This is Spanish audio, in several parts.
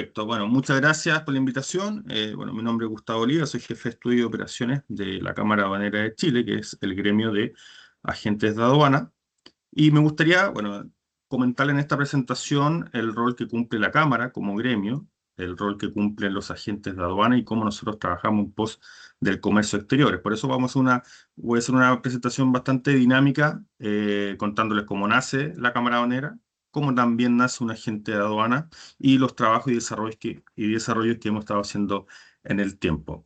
Perfecto. Bueno, muchas gracias por la invitación. Bueno, mi nombre es Gustavo Oliva, soy jefe de estudio de operaciones de la Cámara Aduanera de Chile, que es el gremio de agentes de aduana. Y me gustaría, bueno, comentar en esta presentación el rol que cumple la Cámara como gremio, el rol que cumplen los agentes de aduana y cómo nosotros trabajamos en pos del comercio exterior. Por eso voy a hacer una presentación bastante dinámica, contándoles cómo nace la Cámara Aduanera, cómo también nace un agente de aduana y los trabajos y desarrollos que hemos estado haciendo en el tiempo.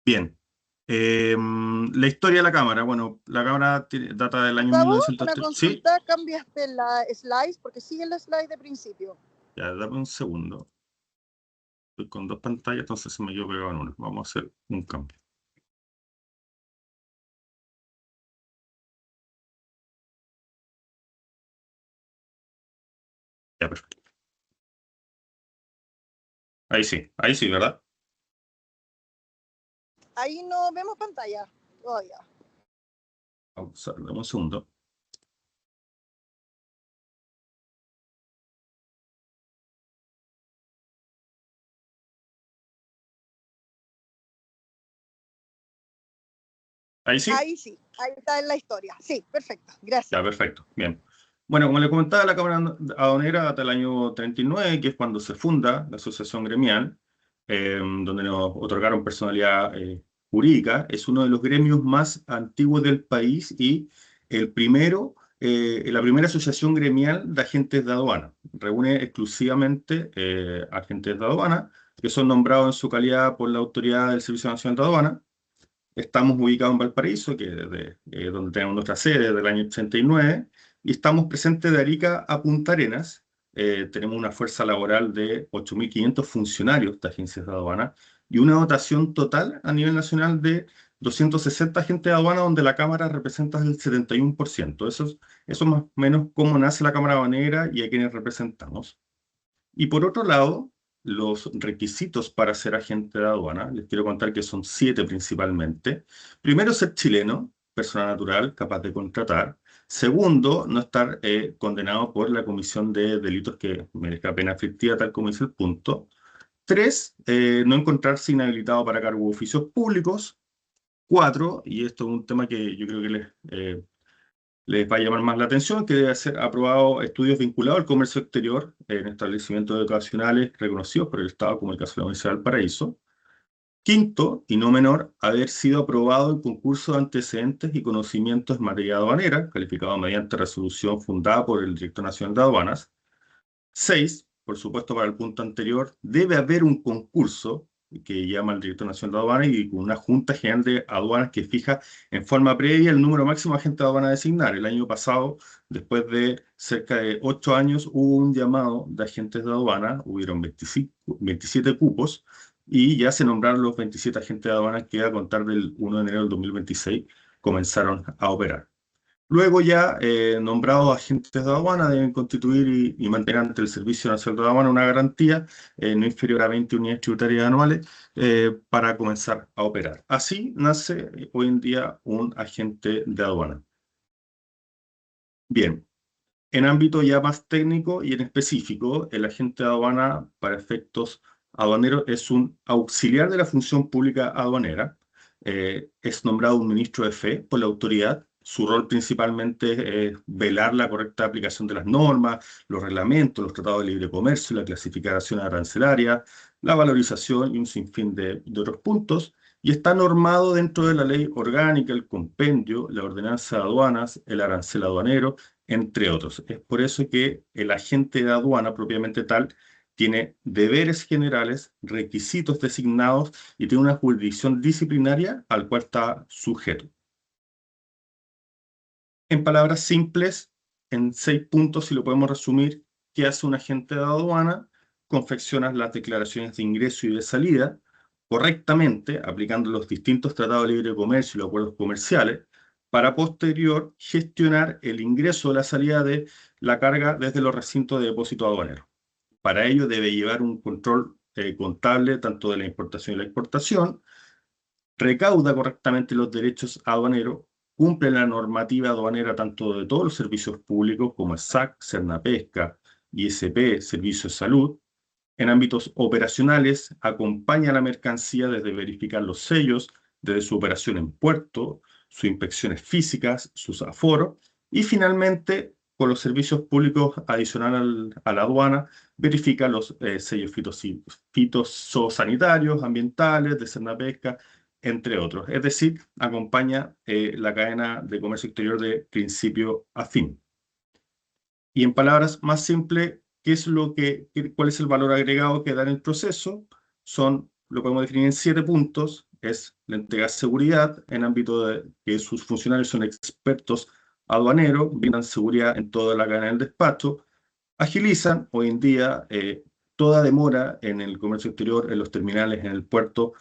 Bien. La historia de la Cámara. Bueno, la Cámara data del año Gustavo, 1903. una Sí, consulta, cambiaste la slide porque sigue la slide de principio. ya, dame un segundo. Estoy con dos pantallas, entonces se me quedó pegado en una. Vamos a hacer un cambio. Ya, perfecto. Ahí sí, ¿verdad? Ahí no vemos pantalla todavía. Vamos a ver, dame un segundo. Ahí sí. Ahí sí, ahí está en la historia. Sí, perfecto, gracias. Ya, perfecto. Bien. Bueno, como le comentaba, la Cámara Aduanera data del año 39, que es cuando se funda la asociación gremial, donde nos otorgaron personalidad jurídica. Es uno de los gremios más antiguos del país y la primera asociación gremial de agentes de aduana. Reúne exclusivamente agentes de aduana que son nombrados en su calidad por la autoridad del Servicio Nacional de Aduana. Estamos ubicados en Valparaíso, que desde donde tenemos nuestra sede desde el año 89, y estamos presentes de Arica a Punta Arenas. Tenemos una fuerza laboral de 8.500 funcionarios de agencias de aduana y una dotación total a nivel nacional de 260 agentes de aduana, donde la Cámara representa el 71%. Eso es más o menos cómo nace la Cámara Aduanera y a quienes representamos. Y por otro lado, los requisitos para ser agente de aduana, les quiero contar que son 7 principalmente. Primero, ser chileno, persona natural, capaz de contratar. Segundo, no estar condenado por la comisión de delitos que merezca pena aflictiva, tal como dice el punto. 3, no encontrarse inhabilitado para cargos de oficios públicos. 4, y esto es un tema que yo creo que les va a llamar más la atención, que debe ser aprobado estudios vinculados al comercio exterior en establecimientos educacionales reconocidos por el Estado, como el caso de la Universidad del Paraíso. Quinto, y no menor, haber sido aprobado en concurso de antecedentes y conocimientos en materia aduanera, calificado mediante resolución fundada por el Director Nacional de Aduanas. 6, por supuesto, para el punto anterior, debe haber un concurso que llama el Director Nacional de Aduanas y con una Junta General de Aduanas que fija en forma previa el número máximo de agentes de aduana a designar. El año pasado, después de cerca de 8 años, hubo un llamado de agentes de aduana, hubieron 27 cupos, y ya se nombraron los 27 agentes de aduana que a contar del 1 de enero del 2026 comenzaron a operar. Luego ya nombrados agentes de aduana deben constituir y mantener ante el Servicio Nacional de Aduana una garantía no inferior a 20 unidades tributarias anuales para comenzar a operar. Así nace hoy en día un agente de aduana. Bien, en ámbito ya más técnico y en específico, el agente de aduana para efectos aduaneros es un auxiliar de la función pública aduanera. Es nombrado un ministro de fe por la autoridad. Su rol principalmente es velar la correcta aplicación de las normas, los reglamentos, los tratados de libre comercio, la clasificación arancelaria, la valorización y un sinfín de otros puntos. Y está normado dentro de la ley orgánica, el compendio, la ordenanza de aduanas, el arancel aduanero, entre otros. Es por eso que el agente de aduana propiamente tal tiene deberes generales, requisitos designados y tiene una jurisdicción disciplinaria al cual está sujeto. En palabras simples, en 6 puntos, si lo podemos resumir, ¿qué hace un agente de aduana? Confecciona las declaraciones de ingreso y de salida correctamente, aplicando los distintos tratados de libre comercio y los acuerdos comerciales, para posterior gestionar el ingreso o la salida de la carga desde los recintos de depósito aduanero. Para ello debe llevar un control contable tanto de la importación y la exportación, recauda correctamente los derechos aduaneros, cumple la normativa aduanera tanto de todos los servicios públicos como el SAC, Cernapesca, ISP, Servicio de Salud. En ámbitos operacionales, acompaña a la mercancía desde verificar los sellos, desde su operación en puerto, sus inspecciones físicas, sus aforos, y finalmente, con los servicios públicos adicionales a la aduana, verifica los sellos fitosanitarios, ambientales, de Senapesca, entre otros. Es decir, acompaña la cadena de comercio exterior de principio a fin. Y en palabras más simples, ¿cuál es el valor agregado que da en el proceso? Lo podemos definir en 7 puntos. Es la entrega de seguridad en ámbito de que sus funcionarios son expertos aduaneros, brindan seguridad en toda la cadena del despacho, agilizan hoy en día toda demora en el comercio exterior, en los terminales, en el puerto,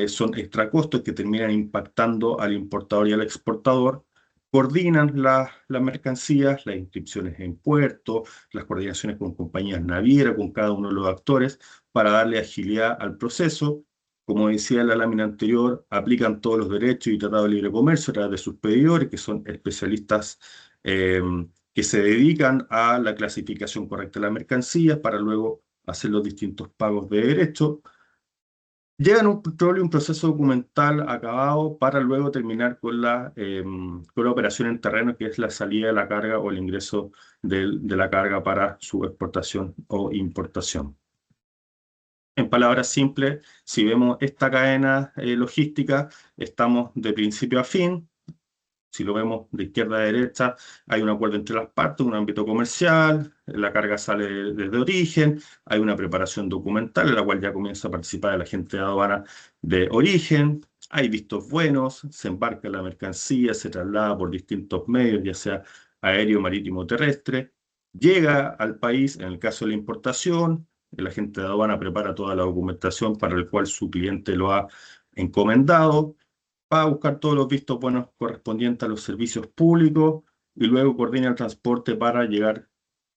son extracostos que terminan impactando al importador y al exportador, coordinan las mercancías, las inscripciones en puerto, las coordinaciones con compañías navieras, con cada uno de los actores, para darle agilidad al proceso. Como decía en la lámina anterior, aplican todos los derechos y tratados de libre comercio a través de sus pedidores, que son especialistas que se dedican a la clasificación correcta de las mercancías para luego hacer los distintos pagos de derecho. Llegan a un control y un proceso documental acabado para luego terminar con la operación en terreno, que es la salida de la carga o el ingreso de la carga para su exportación o importación. En palabras simples, si vemos esta cadena logística, estamos de principio a fin. Si lo vemos de izquierda a derecha, hay un acuerdo entre las partes, un ámbito comercial, la carga sale desde origen, hay una preparación documental en la cual ya comienza a participar el agente de aduana de origen, hay vistos buenos, se embarca la mercancía, se traslada por distintos medios, ya sea aéreo, marítimo o terrestre, llega al país, en el caso de la importación, el agente de aduana prepara toda la documentación para el cual su cliente lo ha encomendado, va a buscar todos los vistos buenos correspondientes a los servicios públicos y luego coordina el transporte para llegar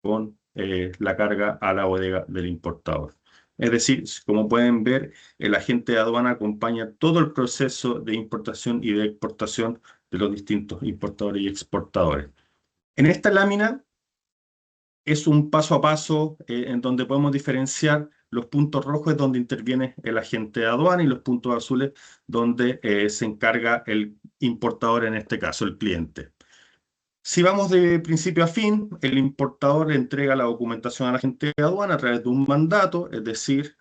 con la carga a la bodega del importador. Es decir, como pueden ver, el agente de aduana acompaña todo el proceso de importación y de exportación de los distintos importadores y exportadores. En esta lámina es un paso a paso en donde podemos diferenciar los puntos rojos donde interviene el agente de aduana y los puntos azules donde se encarga el importador, en este caso el cliente. Si vamos de principio a fin, el importador le entrega la documentación al agente de aduana a través de un mandato, es decir,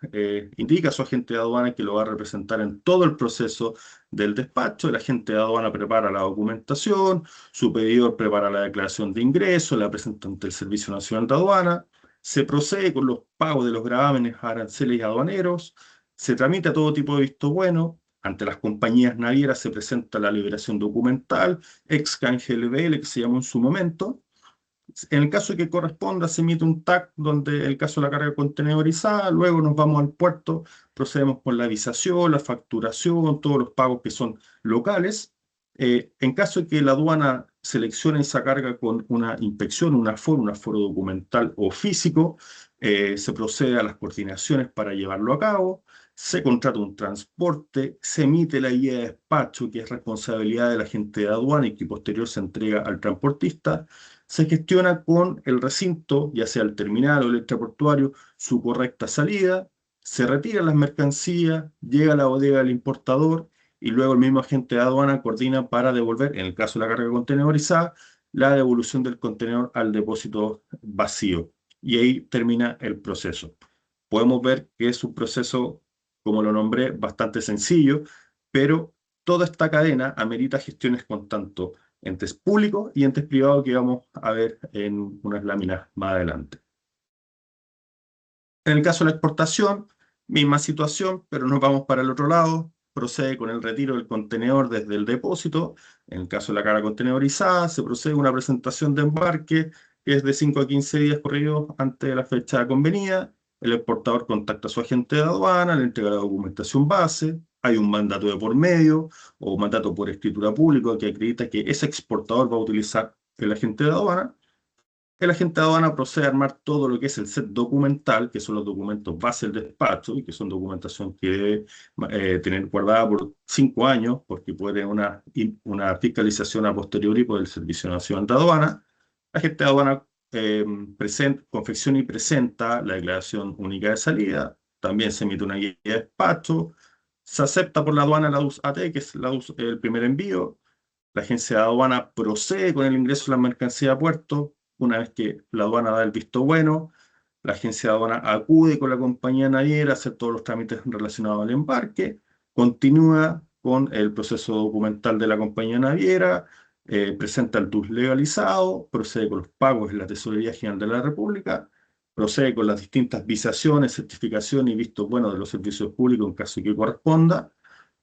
indica a su agente de aduana que lo va a representar en todo el proceso del despacho. El agente de aduana prepara la documentación, su pedidor prepara la declaración de ingreso, la presenta ante el Servicio Nacional de Aduana, se procede con los pagos de los gravámenes, aranceles y aduaneros, se tramita todo tipo de visto bueno. Ante las compañías navieras se presenta la liberación documental, ex canje LBL, que se llamó en su momento. En el caso que corresponda, se emite un TAC donde el caso de la carga contenedorizada, luego nos vamos al puerto, procedemos con la avisación, la facturación, todos los pagos que son locales. En caso de que la aduana seleccione esa carga con una inspección, un aforo documental o físico, se procede a las coordinaciones para llevarlo a cabo, se contrata un transporte, se emite la guía de despacho, que es responsabilidad del agente de aduana y que posterior se entrega al transportista, se gestiona con el recinto, ya sea el terminal o el extraportuario, su correcta salida, se retiran las mercancías, llega a la bodega del importador y luego el mismo agente de aduana coordina para devolver, en el caso de la carga contenedorizada, la devolución del contenedor al depósito vacío. Y ahí termina el proceso. Podemos ver que es un proceso, como lo nombré, bastante sencillo, pero toda esta cadena amerita gestiones con tanto entes públicos y entes privados que vamos a ver en unas láminas más adelante. En el caso de la exportación, misma situación, pero nos vamos para el otro lado. Procede con el retiro del contenedor desde el depósito. En el caso de la carga contenedorizada, se procede con una presentación de embarque que es de 5 a 15 días corridos antes de la fecha convenida. El exportador contacta a su agente de aduana, le entrega la documentación base. Hay un mandato de por medio o mandato por escritura pública que acredita que ese exportador va a utilizar el agente de aduana. El agente de aduana procede a armar todo lo que es el set documental, que son los documentos base del despacho, y que son documentación que debe tener guardada por 5 años, porque puede tener una fiscalización a posteriori por el Servicio Nacional de Aduana. El agente de aduana confecciona y presenta la declaración única de salida, también se emite una guía de despacho, se acepta por la aduana la DUS AT, que es el primer envío, la agencia de aduana procede con el ingreso de la mercancía a puerto, una vez que la aduana da el visto bueno, la agencia de aduana acude con la compañía naviera a hacer todos los trámites relacionados al embarque, continúa con el proceso documental de la compañía naviera, presenta el TUS legalizado, procede con los pagos en la Tesorería General de la República, procede con las distintas visaciones, certificaciones y vistos buenos de los servicios públicos en caso que corresponda.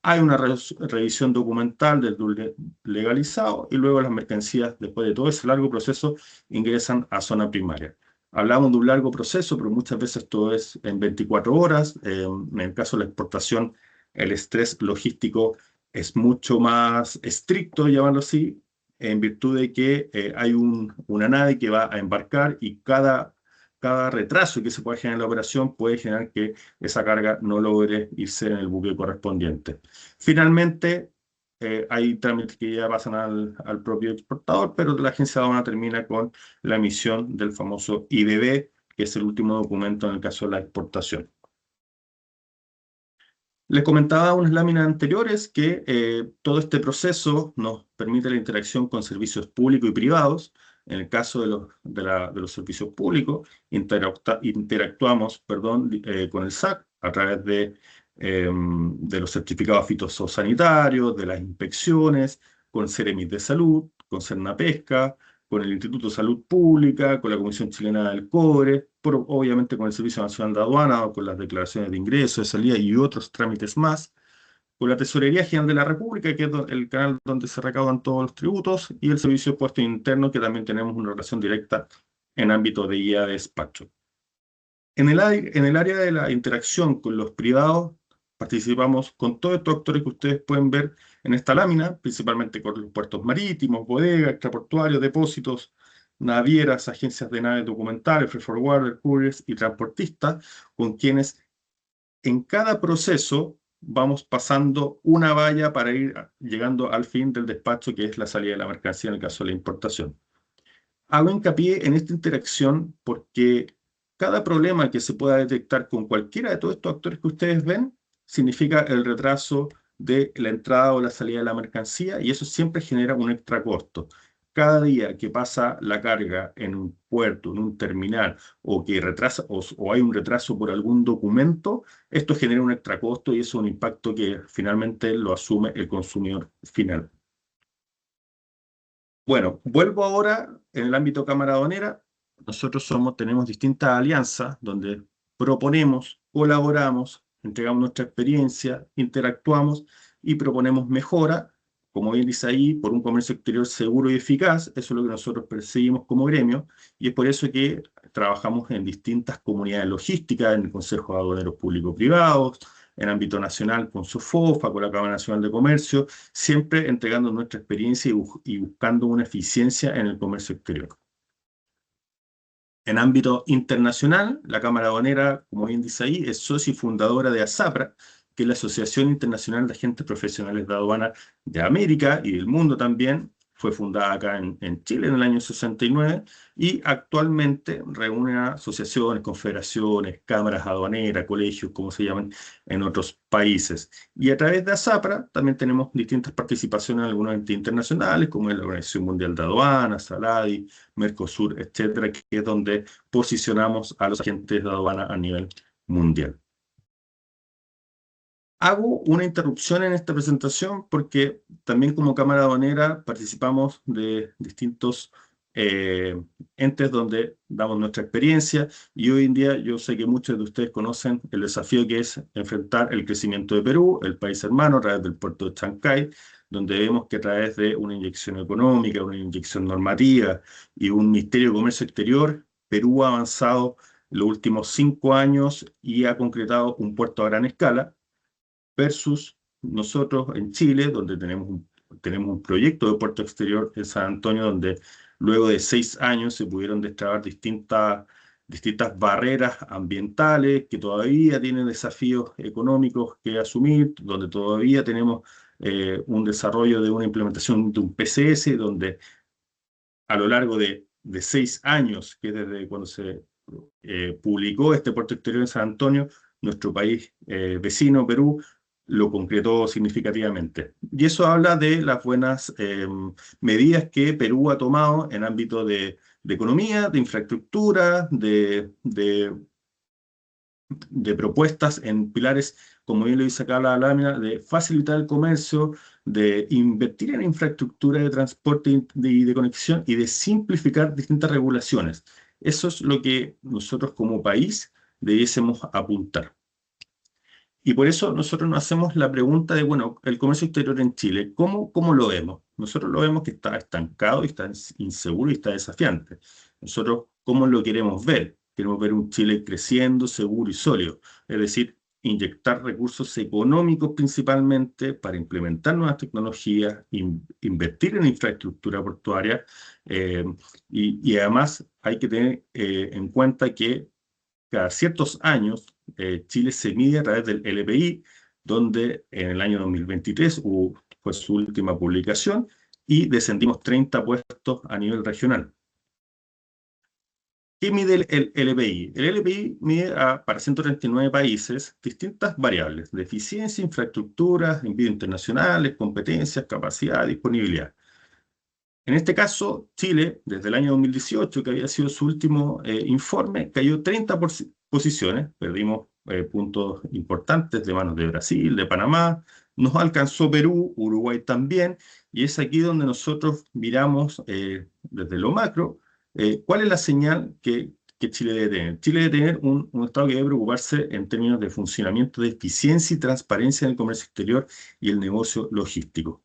Hay una revisión documental del TUS legalizado y luego las mercancías, después de todo ese largo proceso, ingresan a zona primaria. Hablamos de un largo proceso, pero muchas veces todo es en 24 horas. En el caso de la exportación, el estrés logístico es mucho más estricto, llamarlo así, en virtud de que hay una nave que va a embarcar y cada retraso que se pueda generar en la operación puede generar que esa carga no logre irse en el buque correspondiente. Finalmente, hay trámites que ya pasan al propio exportador, pero la agencia de aduana termina con la emisión del famoso IBB, que es el último documento en el caso de la exportación. Les comentaba unas láminas anteriores que todo este proceso nos permite la interacción con servicios públicos y privados. En el caso de los servicios públicos, interactuamos con el SAC a través de los certificados fitosanitarios, de las inspecciones, con Ceremis de Salud, con Cernapesca, con el Instituto de Salud Pública, con la Comisión Chilena del Cobre, obviamente con el Servicio Nacional de Aduana, o con las declaraciones de ingreso, de salida y otros trámites más, con la Tesorería General de la República, que es el canal donde se recaudan todos los tributos, y el Servicio de Puesto Interno, que también tenemos una relación directa en ámbito de guía de despacho. En el área de la interacción con los privados, participamos con todos estos actores que ustedes pueden ver en esta lámina, principalmente con los puertos marítimos, bodegas, extraportuarios, depósitos, navieras, agencias de naves documentales, freight forwarder, couriers y transportistas, con quienes en cada proceso vamos pasando una valla para ir llegando al fin del despacho, que es la salida de la mercancía en el caso de la importación. Hago hincapié en esta interacción porque cada problema que se pueda detectar con cualquiera de todos estos actores que ustedes ven significa el retraso de la entrada o la salida de la mercancía, y eso siempre genera un extra costo. Cada día que pasa la carga en un puerto, en un terminal, o que retrasa o hay un retraso por algún documento, esto genera un extra costo y eso es un impacto que finalmente lo asume el consumidor final. Bueno, vuelvo ahora en el ámbito cámara aduanera. Nosotros tenemos distintas alianzas donde proponemos, colaboramos, entregamos nuestra experiencia, interactuamos y proponemos mejora, como bien dice ahí, por un comercio exterior seguro y eficaz. Eso es lo que nosotros perseguimos como gremio, y es por eso que trabajamos en distintas comunidades logísticas, en el Consejo de Aduaneros Público-Privados, en ámbito nacional con SOFOFA, con la Cámara Nacional de Comercio, siempre entregando nuestra experiencia y buscando una eficiencia en el comercio exterior. En ámbito internacional, la Cámara Aduanera, como bien dice ahí, es socia y fundadora de ASAPRA, que es la Asociación Internacional de Agentes Profesionales de Aduana de América y del mundo también. Fue fundada acá en Chile en el año 69 y actualmente reúne a asociaciones, confederaciones, cámaras aduaneras, colegios, como se llaman en otros países. Y a través de ASAPRA también tenemos distintas participaciones en algunos entes internacionales, como es la Organización Mundial de Aduanas, SALADI, Mercosur, etcétera, que es donde posicionamos a los agentes de aduana a nivel mundial. Hago una interrupción en esta presentación porque también como Cámara Aduanera participamos de distintos entes donde damos nuestra experiencia, y hoy en día yo sé que muchos de ustedes conocen el desafío que es enfrentar el crecimiento de Perú, el país hermano, a través del puerto de Chancay, donde vemos que a través de una inyección económica, una inyección normativa y un Ministerio de Comercio Exterior, Perú ha avanzado en los últimos 5 años y ha concretado un puerto a gran escala, versus nosotros en Chile, donde tenemos un proyecto de puerto exterior en San Antonio, donde luego de 6 años se pudieron destrabar distintas barreras ambientales, que todavía tienen desafíos económicos que asumir, donde todavía tenemos un desarrollo de una implementación de un PCS, donde a lo largo de de 6 años, que desde cuando se publicó este puerto exterior en San Antonio, nuestro país vecino, Perú, lo concretó significativamente. Y eso habla de las buenas medidas que Perú ha tomado en ámbito de economía, de infraestructura, de propuestas en pilares, como bien lo dice acá la lámina, de facilitar el comercio, de invertir en infraestructura de transporte y de conexión y de simplificar distintas regulaciones. Eso es lo que nosotros como país debiésemos apuntar. Y por eso nosotros nos hacemos la pregunta de, bueno, el comercio exterior en Chile, ¿cómo lo vemos? Nosotros lo vemos que está estancado y está inseguro y está desafiante. Nosotros, ¿cómo lo queremos ver? Queremos ver un Chile creciendo, seguro y sólido. Es decir, inyectar recursos económicos principalmente para implementar nuevas tecnologías, invertir en infraestructura portuaria y además hay que tener en cuenta que cada ciertos años, Chile se mide a través del LPI, donde en el año 2023 fue su última publicación y descendimos 30 puestos a nivel regional. ¿Qué mide el LPI? El LPI mide para 139 países distintas variables de eficiencia, infraestructura, envíos internacionales, competencias, capacidad, disponibilidad. En este caso, Chile, desde el año 2018, que había sido su último informe, cayó 30 posiciones, perdimos puntos importantes de manos de Brasil, de Panamá, nos alcanzó Perú, Uruguay también, y es aquí donde nosotros miramos desde lo macro cuál es la señal que Chile debe tener. Chile debe tener un Estado que debe preocuparse en términos de funcionamiento, de eficiencia y transparencia en el comercio exterior y el negocio logístico.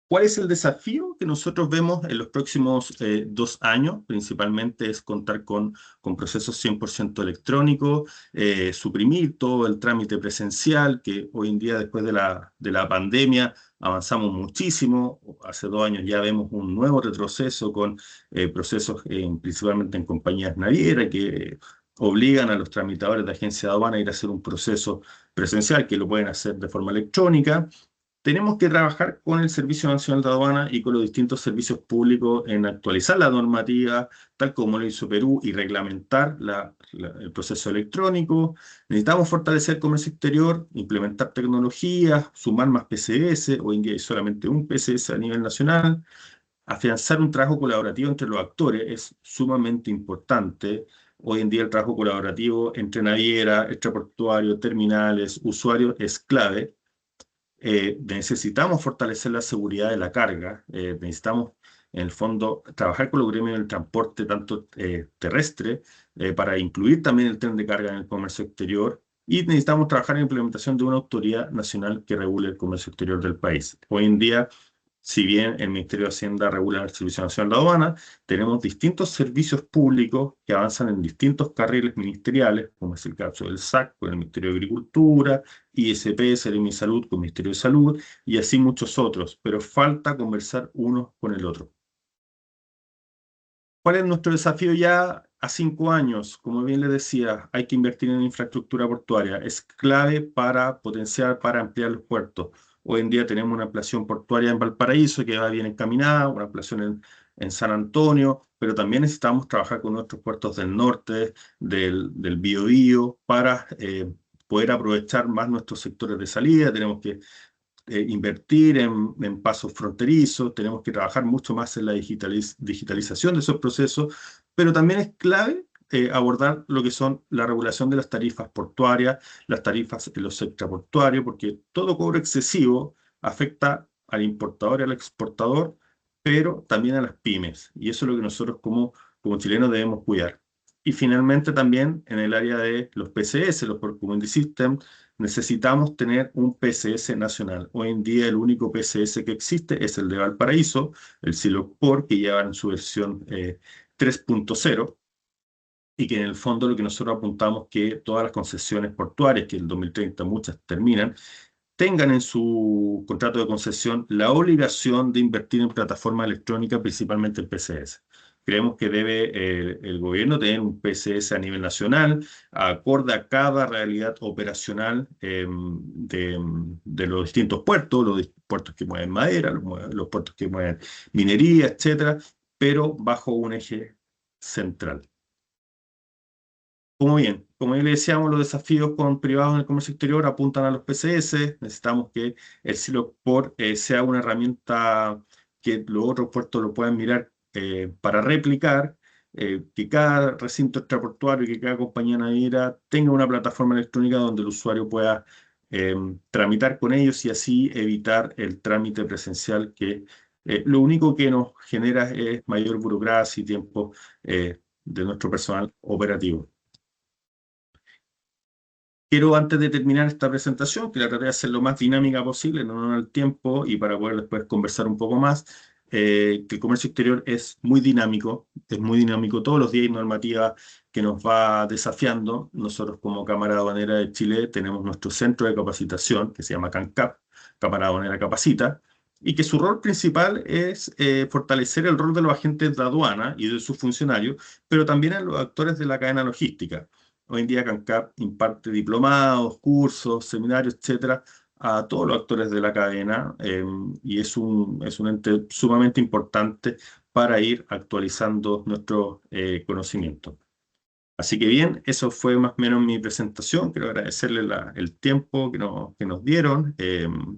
¿Cuál es el desafío que nosotros vemos en los próximos 2 años? Principalmente es contar con procesos 100% electrónicos, suprimir todo el trámite presencial, que hoy en día, después de la pandemia, avanzamos muchísimo. Hace 2 años ya vemos un nuevo retroceso con procesos principalmente en compañías navieras que obligan a los tramitadores de agencia de aduana a ir a hacer un proceso presencial que lo pueden hacer de forma electrónica. Tenemos que trabajar con el Servicio Nacional de Aduana y con los distintos servicios públicos en actualizar la normativa, tal como lo hizo Perú, y reglamentar el proceso electrónico. Necesitamos fortalecer el comercio exterior, implementar tecnologías, sumar más PCS. Hoy en día hay solamente un PCS a nivel nacional. Afianzar un trabajo colaborativo entre los actores es sumamente importante. Hoy en día el trabajo colaborativo entre naviera, extraportuario, terminales, usuarios es clave. Necesitamos fortalecer la seguridad de la carga, necesitamos en el fondo trabajar con los gremios del transporte tanto terrestre para incluir también el tren de carga en el comercio exterior y necesitamos trabajar en la implementación de una autoridad nacional que regule el comercio exterior del país. Hoy en día, si bien el Ministerio de Hacienda regula el Servicio Nacional de Aduana, tenemos distintos servicios públicos que avanzan en distintos carriles ministeriales, como es el caso del SAC con el Ministerio de Agricultura, ISP, Seremi Salud con el Ministerio de Salud, y así muchos otros, pero falta conversar uno con el otro. ¿Cuál es nuestro desafío ya a 5 años? Como bien les decía, hay que invertir en infraestructura portuaria. Es clave para potenciar, para ampliar los puertos. Hoy en día tenemos una ampliación portuaria en Valparaíso que va bien encaminada, una ampliación en San Antonio, pero también necesitamos trabajar con nuestros puertos del norte, del Biobío, para poder aprovechar más nuestros sectores de salida. Tenemos que invertir en pasos fronterizos, tenemos que trabajar mucho más en la digitalización de esos procesos, pero también es clave abordar lo que son la regulación de las tarifas portuarias, las tarifas en los extraportuarios, porque todo cobro excesivo afecta al importador y al exportador, pero también a las pymes, y eso es lo que nosotros como chilenos debemos cuidar. Y finalmente también en el área de los PCS, los Port Community System, necesitamos tener un PCS nacional. Hoy en día el único PCS que existe es el de Valparaíso, el Silopor, que lleva en su versión 3.0, y que en el fondo lo que nosotros apuntamos que todas las concesiones portuarias, que en el 2030 muchas terminan, tengan en su contrato de concesión la obligación de invertir en plataforma electrónica, principalmente el PCS. creemos que debe el gobierno tener un PCS a nivel nacional, acorde a cada realidad operacional de los distintos puertos, puertos que mueven madera, los puertos que mueven minería, etcétera, pero bajo un eje central. Como bien, como ya le decíamos, los desafíos con privados en el comercio exterior apuntan a los PCS. Necesitamos que el Silo Port sea una herramienta que los otros puertos lo puedan mirar para replicar, que cada recinto extraportuario y que cada compañía naviera tenga una plataforma electrónica donde el usuario pueda tramitar con ellos y así evitar el trámite presencial que lo único que nos genera es mayor burocracia y tiempo de nuestro personal operativo. Quiero, antes de terminar esta presentación, que la traté de hacer lo más dinámica posible, en honor al tiempo y para poder después conversar un poco más, que el comercio exterior es muy dinámico, todos los días hay normativa que nos va desafiando. Nosotros como Cámara Aduanera de Chile tenemos nuestro centro de capacitación, que se llama CANCAP, Cámara Aduanera Capacita, y que su rol principal es fortalecer el rol de los agentes de aduana y de sus funcionarios, pero también a los actores de la cadena logística. Hoy en día CANCAP imparte diplomados, cursos, seminarios, etcétera, a todos los actores de la cadena y es un ente sumamente importante para ir actualizando nuestro conocimiento. Así que bien, eso fue más o menos mi presentación. Quiero agradecerles el tiempo que nos dieron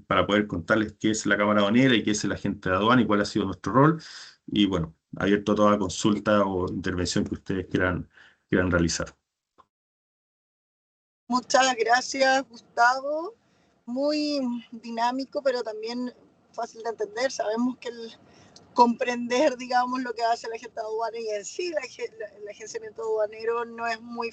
para poder contarles qué es la Cámara Aduanera y qué es el agente de aduana y cuál ha sido nuestro rol. Y bueno, abierto a toda consulta o intervención que ustedes quieran realizar. Muchas gracias, Gustavo. Muy dinámico, pero también fácil de entender. Sabemos que el comprender, digamos, lo que hace la agente aduanera y en sí el agenciamiento aduanero no es muy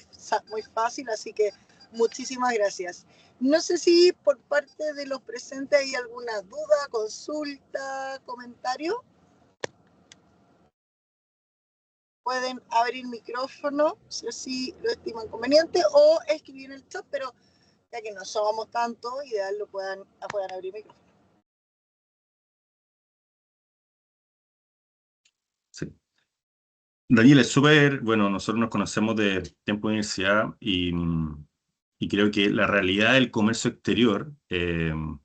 fácil, así que muchísimas gracias. No sé si por parte de los presentes hay alguna duda, consulta, comentario. Pueden abrir micrófono, si así lo estiman conveniente, o escribir en el chat, pero ya que no somos tanto, ideal lo puedan abrir micrófono. Sí. Daniel, es súper, bueno, nosotros nos conocemos de tiempo de universidad y creo que la realidad del comercio exterior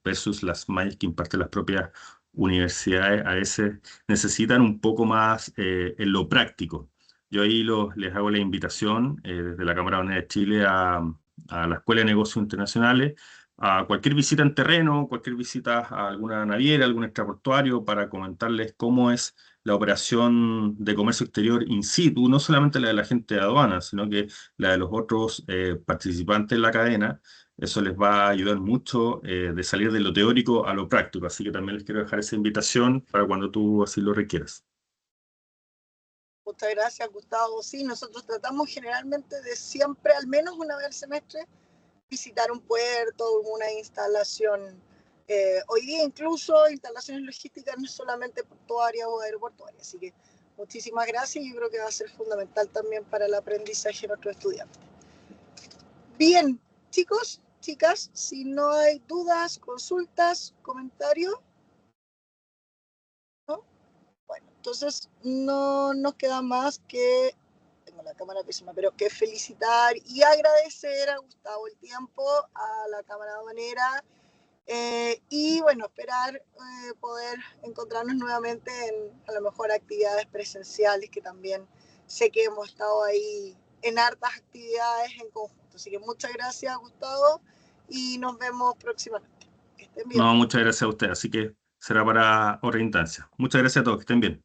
versus las mallas que imparten las propias universidades a veces necesitan un poco más en lo práctico. Yo ahí les hago la invitación desde la Cámara Aduanera de Chile a la Escuela de Negocios Internacionales, a cualquier visita en terreno, cualquier visita a alguna naviera, algún extraportuario, para comentarles cómo es la operación de comercio exterior in situ, no solamente la de la gente de aduana, sino que la de los otros participantes en la cadena. Eso les va a ayudar mucho de salir de lo teórico a lo práctico. Así que también les quiero dejar esa invitación para cuando tú así lo requieras. Muchas gracias, Gustavo. Sí, nosotros tratamos generalmente de siempre, al menos una vez al semestre, visitar un puerto, una instalación. Hoy día incluso instalaciones logísticas no solamente portuarias o aeroportuarias. Así que muchísimas gracias y yo creo que va a ser fundamental también para el aprendizaje de nuestros estudiantes. Bien, chicos, chicas, si no hay dudas, consultas, comentarios, ¿no? Bueno, entonces no nos queda más que, tengo la cámara pésima, pero que felicitar y agradecer a Gustavo el tiempo, a la Cámara Aduanera y bueno, esperar poder encontrarnos nuevamente en a lo mejor actividades presenciales, que también sé que hemos estado ahí en hartas actividades en conjunto. Así que muchas gracias, Gustavo, y nos vemos próximamente. Que estén bien. No, muchas gracias a usted. Así que será para otra instancia. Muchas gracias a todos. Que estén bien.